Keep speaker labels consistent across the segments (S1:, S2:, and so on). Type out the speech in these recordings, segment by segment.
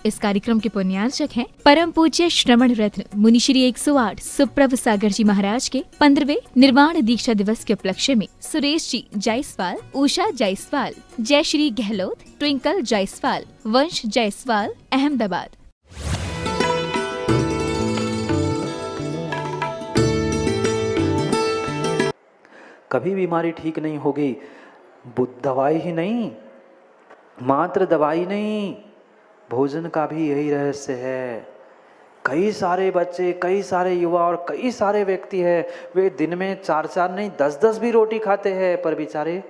S1: इस कार्यक्रम के पुण्यार्चक हैं परम पूज्य श्रवण रत्न मुनिश्री 108 सुप्रभ सागर जी महाराज के 15वें निर्वाण दीक्षा दिवस के उपलक्ष्य में सुरेश जी जायसवाल, उषा जायसवाल, जय श्री गहलोत, ट्विंकल जायसवाल, वंश जायसवाल, अहमदाबाद।
S2: कभी बीमारी ठीक नहीं होगी, दवाई ही नहीं, मात्र दवाई नहीं, भोजन का भी यही रहस्य है। कई सारे बच्चे, कई सारे युवा और कई सारे व्यक्ति हैं, वे दिन में 4-4 नहीं 10-10 भी रोटी खाते हैं, पर बेचारे,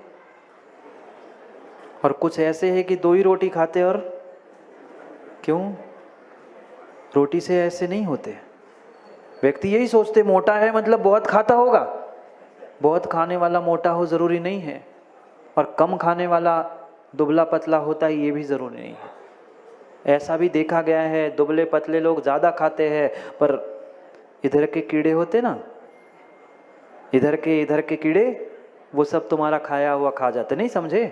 S2: और कुछ ऐसे हैं कि 2 ही रोटी खाते। और क्यों? रोटी से ऐसे नहीं होते। व्यक्ति यही सोचते मोटा है मतलब बहुत खाता होगा। बहुत खाने वाला मोटा हो जरूरी नहीं है, और कम खाने वाला दुबला पतला होता है ये भी जरूरी नहीं है। ऐसा भी देखा गया है, दुबले पतले लोग ज़्यादा खाते हैं, पर इधर के कीड़े होते ना, इधर के कीड़े, वो सब तुम्हारा खाया हुआ खा जाते। नहीं समझे?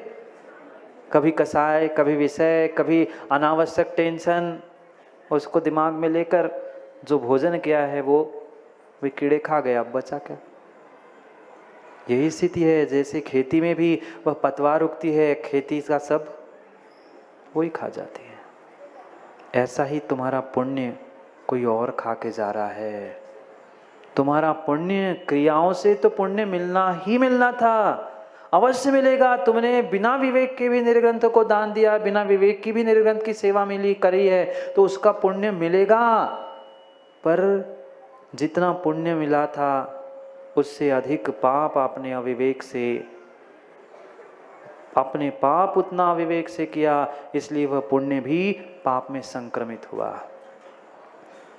S2: कभी कसाय, कभी विषय, कभी अनावश्यक टेंशन, उसको दिमाग में लेकर जो भोजन किया है वो कीड़े खा गए, अब बचा क्या? यही स्थिति है। जैसे खेती में भी वह पतवार उगती है, खेती का सब वही खा जाती है। ऐसा ही तुम्हारा पुण्य कोई और खा के जा रहा है। तुम्हारा पुण्य क्रियाओं से तो पुण्य मिलना ही मिलना था, अवश्य मिलेगा। तुमने बिना विवेक के भी निर्ग्रंथ को दान दिया, बिना विवेक की भी निर्ग्रंथ की सेवा मिली करी है, तो उसका पुण्य मिलेगा। पर जितना पुण्य मिला था उससे अधिक पाप आपने अविवेक से, अपने पाप उतना अविवेक से किया, इसलिए वह पुण्य भी पाप में संक्रमित हुआ।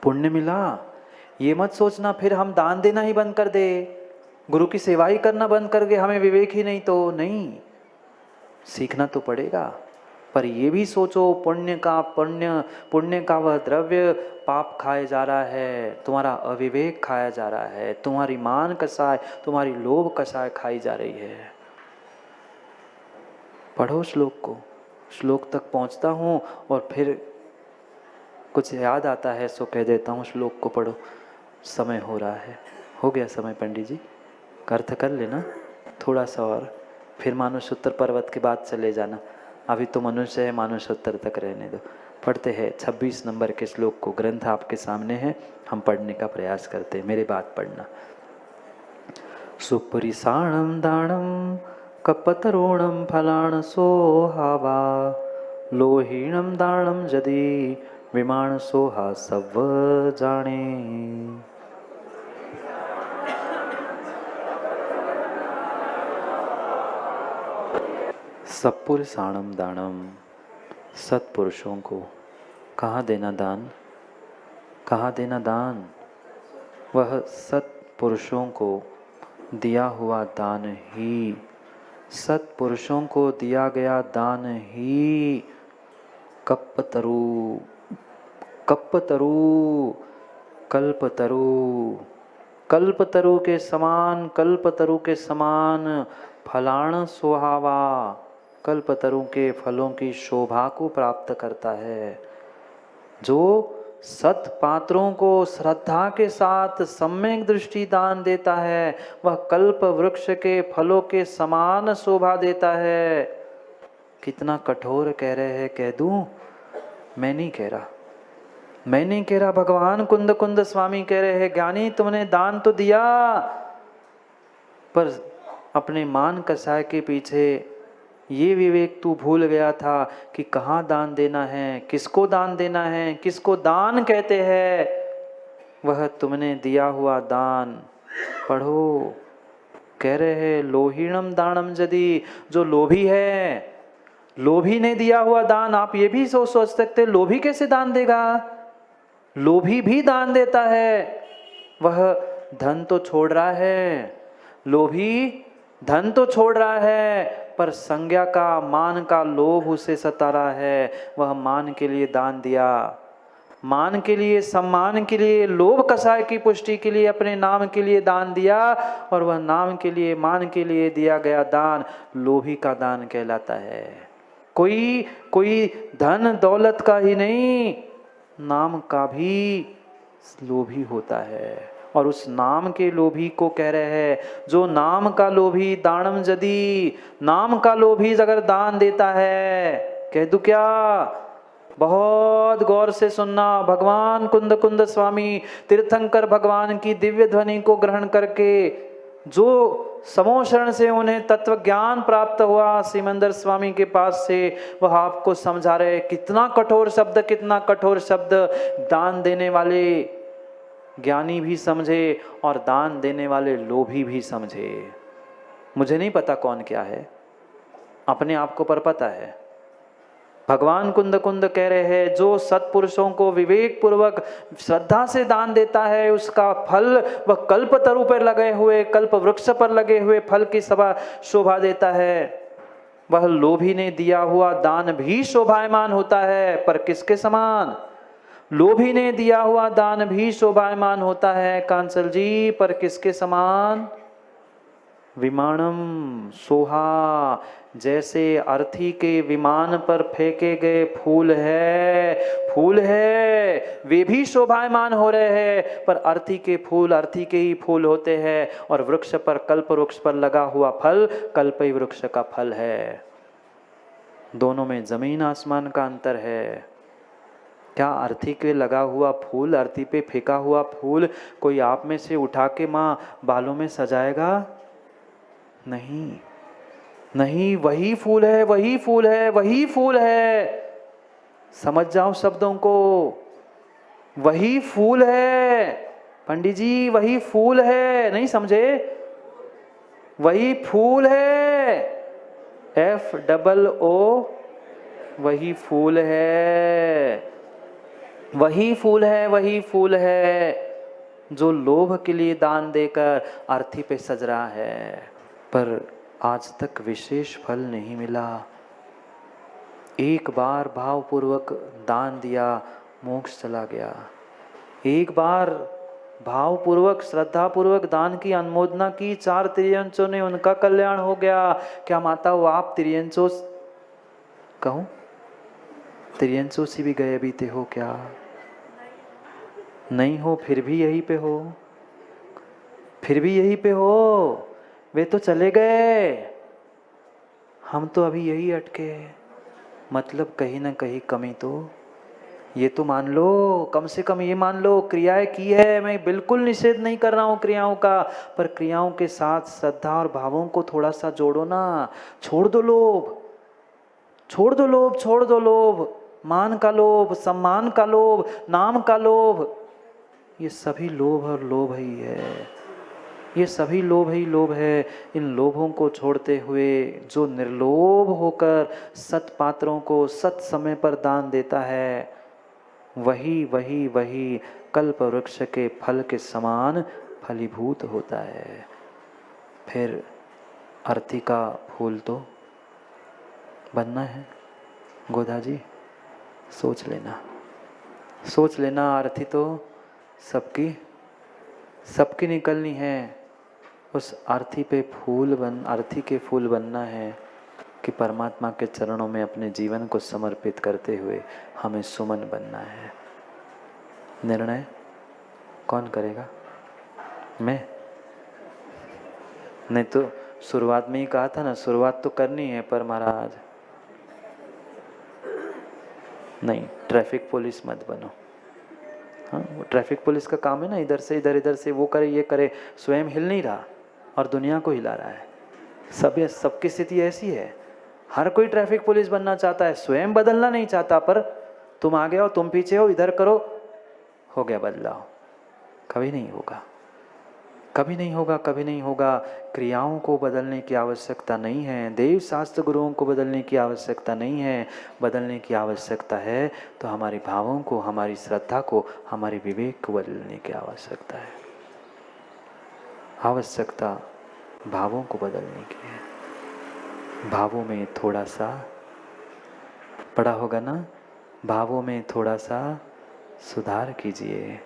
S2: पुण्य मिला, ये मत सोचना फिर हम दान देना ही बंद कर दे, गुरु की सेवा ही करना बंद कर दे, हमें विवेक ही नहीं। तो नहीं, सीखना तो पड़ेगा। पर ये भी सोचो पुण्य का वह द्रव्य पाप खाए जा रहा है, तुम्हारा अविवेक खाया जा रहा है, तुम्हारी मान कसाय, तुम्हारी लोभ कसाय खाई जा रही है। पढ़ो श्लोक को, श्लोक तक पहुंचता हूँ और फिर कुछ याद आता है सो कह देता हूँ। श्लोक को पढ़ो। समय हो रहा है, हो गया समय पंडित जी, अर्थ कर लेना थोड़ा सा और, फिर मानुषोत्तर पर्वत के बाद चले जाना। अभी तो मनुष्य है, मानुषोत्तर तक रहने दो। पढ़ते हैं 26 नंबर के श्लोक को, ग्रंथ आपके सामने है, हम पढ़ने का प्रयास करते हैं, मेरी बात पढ़ना। सुपरिसाणम दानम कपतरोणम फलाण सोहावा, लोहीणम दानम यदि विमाण सोहा सब जाने। सत्पुरुषाणम दानम, सत्पुरुषों को कहाँ देना दान? कहाँ देना दान? वह सत्पुरुषों को दिया हुआ दान ही, सत्पुरुषों को दिया गया दान ही कल्पतरु, कल्पतरु के समान, कल्पतरु के समान फलाण सुहावा, कल्पतरु के फलों की शोभा को प्राप्त करता है। जो सत पात्रों को श्रद्धा के साथ सम्यक दृष्टि दान देता है, वह कल्प वृक्ष के फलों के समान शोभा देता है। कितना कठोर कह रहे हैं, कह दूं? मैं नहीं कह रहा, मैं नहीं कह रहा, भगवान कुंद स्वामी कह रहे हैं। ज्ञानी तुमने दान तो दिया, पर अपने मान कसाय के पीछे ये विवेक तू भूल गया था कि कहाँ दान देना है, किसको दान देना है, किसको दान कहते हैं। वह तुमने दिया हुआ दान पढ़ो, कह रहे हैं लोहीणम दानम यदि, जो लोभी है, लोभी ने दिया हुआ दान। आप ये भी सोच सकते, लोभी कैसे दान देगा? लोभी भी दान देता है, वह धन तो छोड़ रहा है, लोभी धन तो छोड़ रहा है, पर संज्ञा का, मान का लोभ उसे सता रहा है। वह मान के लिए दान दिया, मान के लिए, सम्मान के लिए, लोभ कसाय की पुष्टि के लिए, अपने नाम के लिए दान दिया, और वह नाम के लिए, मान के लिए दिया गया दान लोभी का दान कहलाता है। कोई कोई धन दौलत का ही नहीं, नाम का भी लोभी होता है। और उस नाम के लोभी को कह रहे हैं, जो नाम का लोभी दानम यदि, नाम का लोभी अगर दान देता है, कह दूं क्या? बहुत गौर से सुनना। भगवान कुंद कुंद स्वामी तीर्थंकर भगवान की दिव्य ध्वनि को ग्रहण करके जो समो शरण से उन्हें तत्व ज्ञान प्राप्त हुआ सिमंदर स्वामी के पास से, वह आपको समझा रहे कितना कठोर शब्द, कितना कठोर शब्द। दान देने वाले ज्ञानी भी समझे और दान देने वाले लोभी भी समझे। मुझे नहीं पता कौन क्या है, अपने आप को पर पता है। भगवान कुंद कुंद कह रहे हैं, जो सत्पुरुषों को विवेक पूर्वक श्रद्धा से दान देता है, उसका फल वह कल्प तरु पर लगे हुए, कल्प वृक्ष पर लगे हुए फल की सभा शोभा देता है। वह लोभी ने दिया हुआ दान भी शोभायमान होता है, पर किसके समान? लोभी ने दिया हुआ दान भी शोभायमान होता है कांसल जी, पर किसके समान? विमानम सोहा, जैसे अर्थी के विमान पर फेंके गए फूल है, वे भी शोभायमान हो रहे हैं, पर अर्थी के फूल अर्थी के ही फूल होते हैं, और वृक्ष पर, कल्प वृक्ष पर लगा हुआ फल कल्पी वृक्ष का फल है। दोनों में जमीन आसमान का अंतर है। क्या अर्थी के लगा हुआ फूल, अर्थी पे फेंका हुआ फूल कोई आप में से उठा के माँ बालों में सजाएगा? नहीं नहीं, वही फूल है, वही फूल है, वही फूल है। समझ जाओ शब्दों को, वही फूल है पंडित जी, वही फूल है। नहीं समझे? वही फूल है, FOO, वही फूल है, वही फूल है, वही फूल है जो लोभ के लिए दान देकर अर्थी पे सज रहा है, पर आज तक विशेष फल नहीं मिला। एक बार भावपूर्वक दान दिया, मोक्ष चला गया। एक बार भावपूर्वक श्रद्धापूर्वक दान की अनुमोदना की, 4 तिर्यंचों ने, उनका कल्याण हो गया। क्या माता वो आप तिर्यंचों कहूं, तिर्यंचों से भी गए बीते हो क्या? नहीं हो, फिर भी यहीं पे हो, फिर भी यहीं पे हो। वे तो चले गए, हम तो अभी यही अटके। मतलब कहीं ना कहीं कमी तो ये तो मान लो, कम से कम ये मान लो क्रियाएं की है। मैं बिल्कुल निषेध नहीं कर रहा हूँ क्रियाओं का, पर क्रियाओं के साथ श्रद्धा और भावों को थोड़ा सा जोड़ो ना। छोड़ दो लोभ, छोड़ दो लोभ, छोड़ दो लोभ, मान का लोभ, सम्मान का लोभ, नाम का लोभ, ये सभी लोभ और लोभ ही है, ये सभी लोभ ही लोभ है। इन लोभों को छोड़ते हुए जो निर्लोभ होकर सत पात्रों को सत समय पर दान देता है, वही वही वही कल्प वृक्ष के फल के समान फलीभूत होता है। फिर अर्थी का फूल तो बनना है। गोदा जी सोच लेना, सोच लेना, अर्थी तो सबकी सबकी निकलनी है। उस अर्थी पे फूल अर्थी के फूल बनना है कि परमात्मा के चरणों में अपने जीवन को समर्पित करते हुए हमें सुमन बनना है। निर्णय कौन करेगा? मैं? नहीं तो शुरुआत में ही कहा था ना, शुरुआत तो करनी है, पर महाराज नहीं, ट्रैफिक पुलिस मत बनो। हाँ, वो ट्रैफिक पुलिस का काम है ना, इधर से इधर, इधर से वो करे, ये करे, स्वयं हिल नहीं रहा और दुनिया को हिला रहा है। सबकी स्थिति ऐसी है। हर कोई ट्रैफिक पुलिस बनना चाहता है, स्वयं बदलना नहीं चाहता, पर तुम आगे हो, तुम पीछे हो, इधर करो, हो गया बदलाव। कभी नहीं होगा, कभी नहीं होगा, कभी नहीं होगा। क्रियाओं को बदलने की आवश्यकता नहीं है, देव शास्त्र गुरुओं को बदलने की आवश्यकता नहीं है। बदलने की आवश्यकता है तो हमारे भावों को, हमारी श्रद्धा को, हमारे विवेक को बदलने की आवश्यकता है। आवश्यकता भावों को बदलने की है। भावों में थोड़ा सा पड़ा होगा ना, भावों में थोड़ा सा सुधार कीजिए।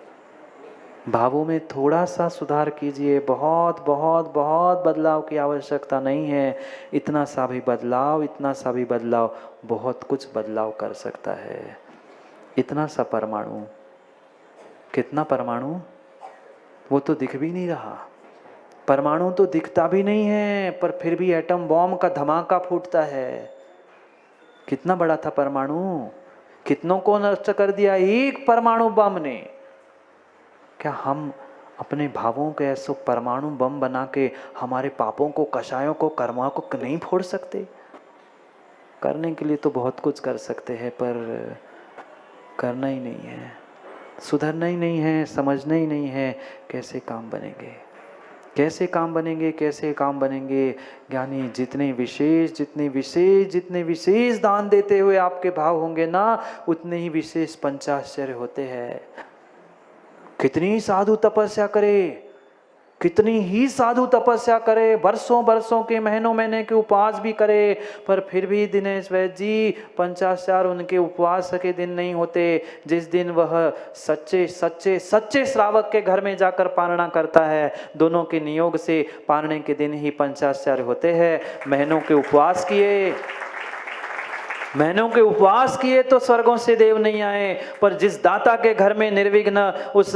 S2: भावों में थोड़ा सा सुधार कीजिए। बहुत बहुत बहुत बदलाव की आवश्यकता नहीं है। इतना सा भी बदलाव, इतना सा भी बदलाव बहुत कुछ बदलाव कर सकता है। इतना सा परमाणु, कितना परमाणु, वो तो दिख भी नहीं रहा। परमाणु तो दिखता भी नहीं है, पर फिर भी एटम बॉम्ब का धमाका फूटता है। कितना बड़ा था परमाणु, कितनों को नष्ट कर दिया एक परमाणु बम ने। क्या हम अपने भावों के ऐसे परमाणु बम बना के हमारे पापों को, कषायों को, कर्मों को नहीं फोड़ सकते? करने के लिए तो बहुत कुछ कर सकते हैं, पर करना ही नहीं है, सुधरना ही नहीं है, समझना ही नहीं है। कैसे काम बनेंगे, कैसे काम बनेंगे, कैसे काम बनेंगे? ज्ञानी जितने विशेष, जितने विशेष दान देते हुए आपके भाव होंगे ना, उतने ही विशेष पंचाश्चर्य होते हैं। कितनी साधु तपस्या करे, कितनी ही साधु तपस्या करे, वर्षों वर्षों के, महीनों महीने के उपवास भी करे, पर फिर भी दिनेश वैद्य जी, पंचाचार उनके उपवास के दिन नहीं होते जिस दिन वह सच्चे सच्चे सच्चे श्रावक के घर में जाकर पारणा करता है। दोनों के नियोग से पारणे के दिन ही पंचाचार होते हैं। महीनों के उपवास किए, महीनों के उपवास किए तो स्वर्गों से देव नहीं आए, पर जिस दाता के घर में निर्विघ्न उस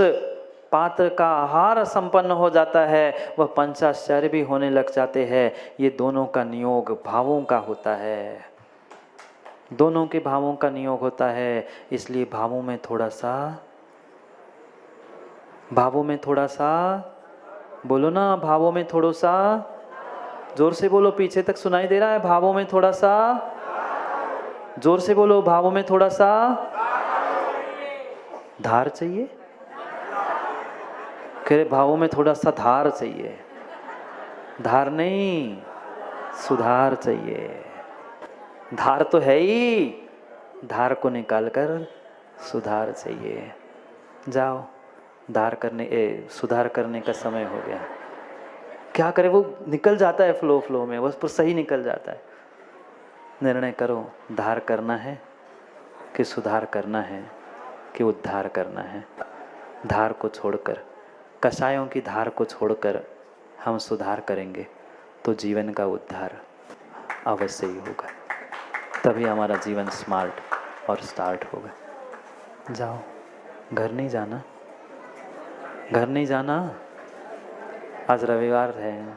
S2: पात्र का आहार संपन्न हो जाता है, वह पंचाश्चर्य भी होने लग जाते हैं। ये दोनों का नियोग भावों का होता है, दोनों के भावों का नियोग होता है। इसलिए भावों में थोड़ा सा बोलो ना, भावों में थोड़ा सा, जोर से बोलो, पीछे तक सुनाई दे रहा है? भावों में थोड़ा सा, जोर से बोलो, भावों में थोड़ा सा धार चाहिए। कह रहे भावों में थोड़ा सा धार चाहिए। धार नहीं, सुधार चाहिए। धार तो है ही, धार को निकाल कर सुधार चाहिए। जाओ, सुधार करने का समय हो गया। क्या करे, वो निकल जाता है फ्लो में, बस पर सही निकल जाता है। निर्णय करो, धार करना है कि सुधार करना है कि उद्धार करना है। धार को छोड़कर, कषायों की धार को छोड़कर हम सुधार करेंगे तो जीवन का उद्धार अवश्य ही होगा। तभी हमारा जीवन स्मार्ट और स्टार्ट होगा। जाओ, घर नहीं जाना, घर नहीं जाना। आज रविवार है,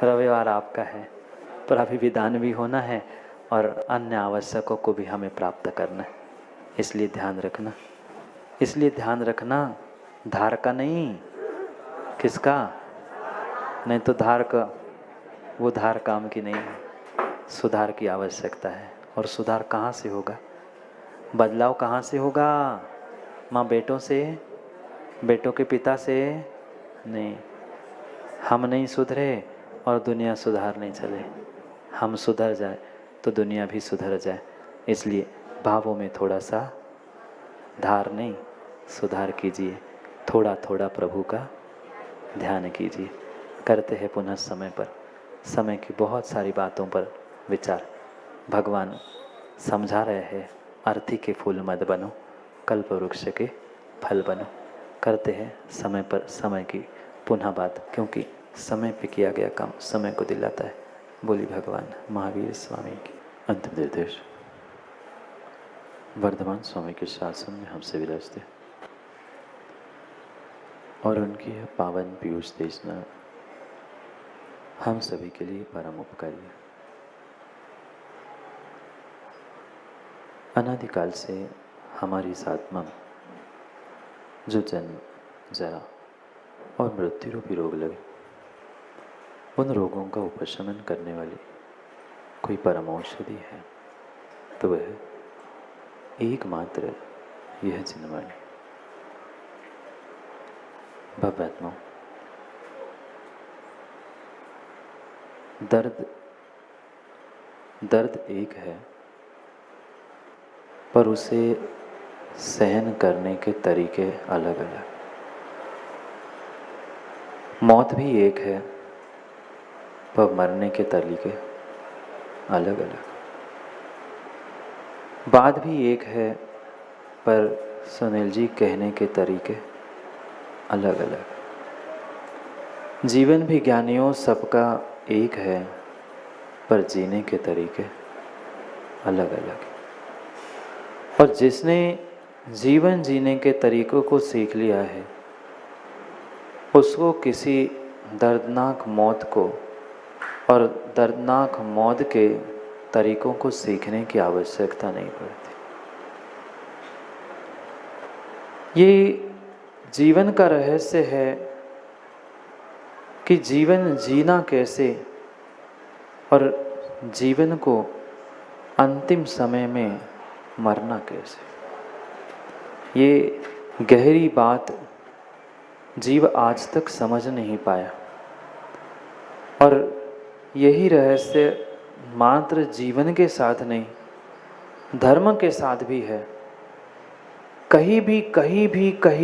S2: रविवार आपका है, पर अभी विधान भी होना है और अन्य आवश्यकों को भी हमें प्राप्त करना है। इसलिए ध्यान रखना, धार का नहीं। किसका? नहीं तो धार का, वो धार काम की नहीं है। सुधार की आवश्यकता है। और सुधार कहाँ से होगा, बदलाव कहाँ से होगा? माँ बेटों से, बेटों के पिता से नहीं। हम नहीं सुधरे और दुनिया सुधार नहीं चले। हम सुधर जाए तो दुनिया भी सुधर जाए। इसलिए भावों में थोड़ा सा धार नहीं, सुधार कीजिए। थोड़ा थोड़ा प्रभु का ध्यान कीजिए। करते हैं पुनः समय पर, समय की बहुत सारी बातों पर विचार। भगवान समझा रहे हैं, अर्थी के फूल मत बनो, कल्प वृक्ष के फल बनो। करते हैं समय पर समय की पुनः बात, क्योंकि समय पे किया गया काम समय को दिलाता है। बोली भगवान महावीर स्वामी की। अंतिम निर्देश। वर्धमान स्वामी के शासन में हमसे विराजते और उनकी यह पावन पीयूष देशना हम सभी के लिए परम उपकारी है। अनादिकाल से हमारी इस आत्मा में जो जन्म, जरा और मृत्यु रूपी रोग लगे, उन रोगों का उपशमन करने वाली कोई परम औषधि है तो वह एकमात्र यह जिनवाणी। भव्यात्मा, दर्द एक है, पर उसे सहन करने के तरीके अलग अलग। मौत भी एक है, पर मरने के तरीके अलग अलग। बाद भी एक है, पर सुनील जी कहने के तरीके अलग अलग। जीवन भी ज्ञानियों सबका एक है, पर जीने के तरीके अलग अलग। और जिसने जीवन जीने के तरीकों को सीख लिया है, उसको किसी दर्दनाक मौत को और दर्दनाक मौत के तरीकों को सीखने की आवश्यकता नहीं पड़ती। ये जीवन का रहस्य है कि जीवन जीना कैसे और जीवन को अंतिम समय में मरना कैसे। ये गहरी बात जीव आज तक समझ नहीं पाया, और यही रहस्य मात्र जीवन के साथ नहीं, धर्म के साथ भी है। कहीं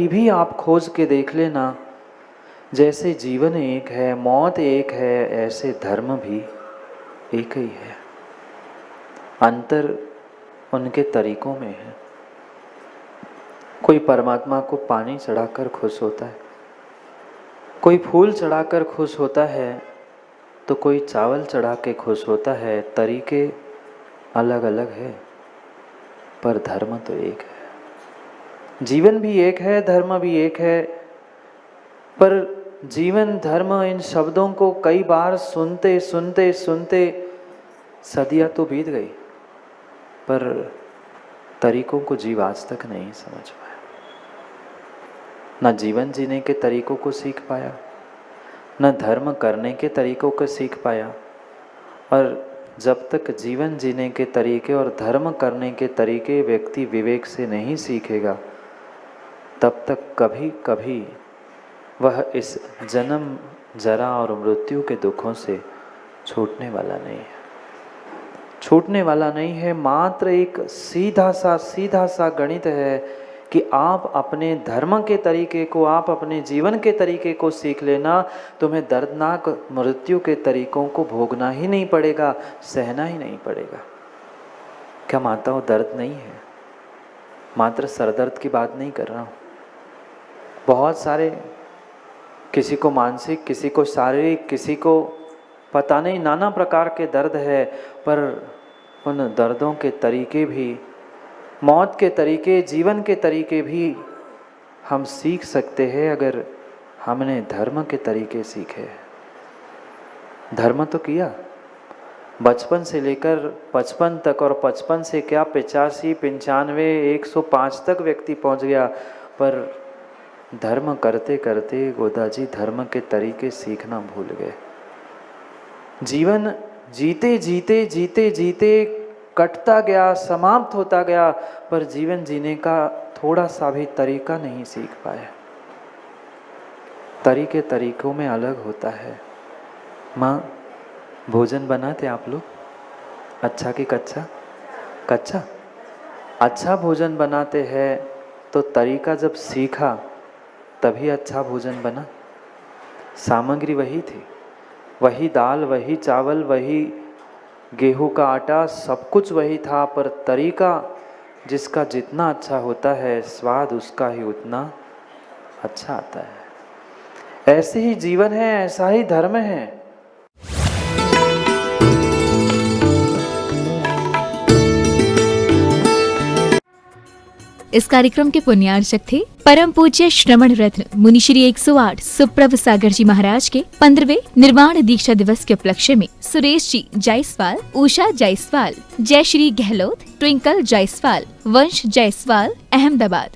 S2: भी आप खोज के देख लेना, जैसे जीवन एक है, मौत एक है, ऐसे धर्म भी एक ही है। अंतर उनके तरीकों में है। कोई परमात्मा को पानी चढ़ाकर खुश होता है, कोई फूल चढ़ाकर खुश होता है, तो कोई चावल चढ़ा के खुश होता है। तरीके अलग अलग है, पर धर्म तो एक है। जीवन भी एक है, धर्म भी एक है, पर जीवन धर्म इन शब्दों को कई बार सुनते सुनते सुनते सदियां तो बीत गई, पर तरीकों को जीव आज तक नहीं समझ पाया। न जीवन जीने के तरीकों को सीख पाया, न धर्म करने के तरीकों को सीख पाया। और जब तक जीवन जीने के तरीके और धर्म करने के तरीके व्यक्ति विवेक से नहीं सीखेगा, तब तक कभी कभी वह इस जन्म जरा और मृत्यु के दुखों से छूटने वाला नहीं है। छूटने वाला नहीं है। मात्र एक सीधा सा गणित है कि आप अपने धर्म के तरीके को, आप अपने जीवन के तरीके को सीख लेना, तुम्हें दर्दनाक मृत्यु के तरीकों को भोगना ही नहीं पड़ेगा, सहना ही नहीं पड़ेगा। क्या माताओं, दर्द नहीं है? मात्र सरदर्द की बात नहीं कर रहा हूँ। बहुत सारे, किसी को मानसिक, किसी को शारीरिक, किसी को पता नहीं नाना प्रकार के दर्द है, पर उन दर्दों के तरीके भी, मौत के तरीके, जीवन के तरीके भी हम सीख सकते हैं अगर हमने धर्म के तरीके सीखे। धर्म तो किया बचपन से लेकर 55 तक, और 55 से क्या 85, 95, 105 तक व्यक्ति पहुंच गया, पर धर्म करते करते गोदाजी धर्म के तरीके सीखना भूल गए। जीवन जीते जीते जीते जीते कटता गया, समाप्त होता गया, पर जीवन जीने का थोड़ा सा भी तरीका नहीं सीख पाया। तरीकों में अलग होता है। माँ, भोजन बनाते आप लोग? अच्छा कि कच्चा? कच्चा। अच्छा भोजन बनाते हैं तो तरीका जब सीखा तभी अच्छा भोजन बना। सामग्री वही थी, वही दाल, वही चावल, वही गेहूं का आटा, सब कुछ वही था, पर तरीका जिसका जितना अच्छा होता है, स्वाद उसका ही उतना अच्छा आता है। ऐसे ही जीवन है, ऐसा ही धर्म है।
S1: इस कार्यक्रम के पुण्यार्चक थे परम पूज्य श्रमण रत्न मुनिश्री 108 सुप्रभ सागर जी महाराज के 15वें निर्वाण दीक्षा दिवस के उपलक्ष्य में सुरेश जी जायसवाल, उषा जायसवाल, जयश्री गहलोत, ट्विंकल जायसवाल, वंश जायसवाल, अहमदाबाद।